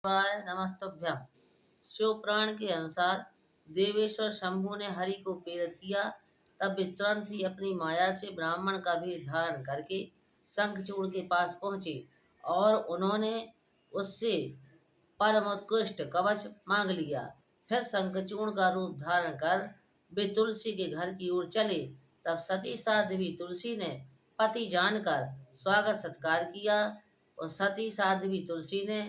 शिवाय नमस्तुभ्यम। शिव पुराण के अनुसार देवेश्वर शंभु ने हरि को प्रेरित किया। तब वे तुरंत ही अपनी माया से ब्राह्मण का भेष धारण करके शंखचूड़ के पास पहुंचे और उन्होंने उससे परम उत्कृष्ट कवच मांग लिया। फिर शंखचूड़ का रूप धारण कर वे तुलसी के घर की ओर चले। तब सती साध्वी तुलसी ने पति जानकर स्वागत सत्कार किया और सती साध्वी तुलसी ने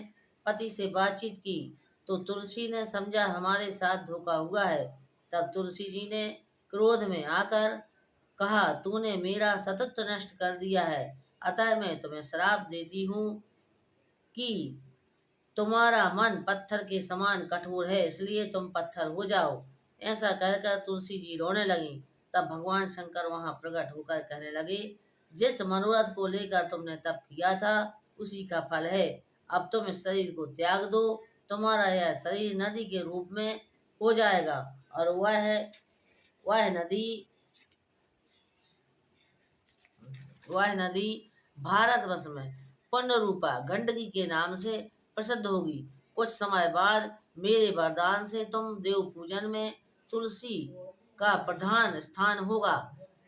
पति से बातचीत की तो तुलसी ने समझा हमारे साथ धोखा हुआ है। तब तुलसी जी ने क्रोध में आकर कहा, तूने मेरा सतत्व नष्ट कर दिया है, अतः मैं तुम्हें श्राप देती हूँ कि तुम्हारा मन पत्थर के समान कठोर है, इसलिए तुम पत्थर हो जाओ। ऐसा कहकर तुलसी जी रोने लगी। तब भगवान शंकर वहां प्रकट होकर कहने लगे, जिस मनोरथ को लेकर तुमने तप किया था उसी का फल है। अब तुम इस शरीर को त्याग दो, तुम्हारा यह शरीर नदी के रूप में हो जाएगा और वह नदी भारतवर्ष में पुण्य रूपा गंडकी के नाम से प्रसिद्ध होगी। कुछ समय बाद मेरे वरदान से तुम देव पूजन में तुलसी का प्रधान स्थान होगा।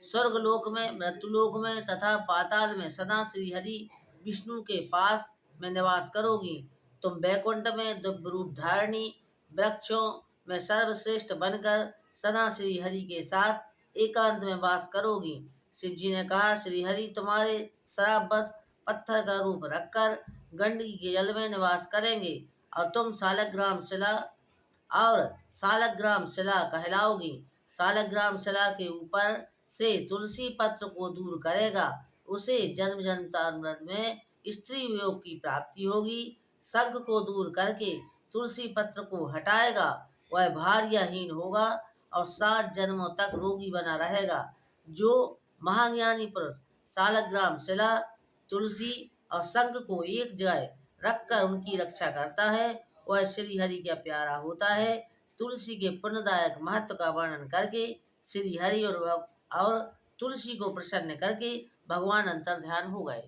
स्वर्गलोक में, मृत्युलोक में तथा पाताल में सदा श्री हरि विष्णु के पास में निवास करोगी। तुम बैकुंठ में दिव्य रूप धारणी वृक्षों में सर्वश्रेष्ठ बनकर सदा श्री हरि के साथ एकांत में वास करोगी। शिव जी ने कहा, श्री हरि तुम्हारे श्रापवश पत्थर का रूप रखकर गंडकी के जल में निवास करेंगे और तुम सालग्राम शिला कहलाओगी। सालग्राम शिला के ऊपर से तुलसी पत्र को दूर करेगा, उसे जन्म जन्मांतर में स्त्री वियोग की प्राप्ति होगी। शंख को दूर करके तुलसी पत्र को हटाएगा, वह भार्याहीन होगा और 7 जन्मों तक रोगी बना रहेगा। जो महाज्ञानी पुरुष सालग्राम शिला, तुलसी और शंख को एक जगह रखकर उनकी रक्षा करता है, वह श्री हरि का प्यारा होता है। तुलसी के पुण्यदायक महत्व का वर्णन करके श्री हरि और तुलसी को प्रसन्न करके भगवान अंतर ध्यान हो गए।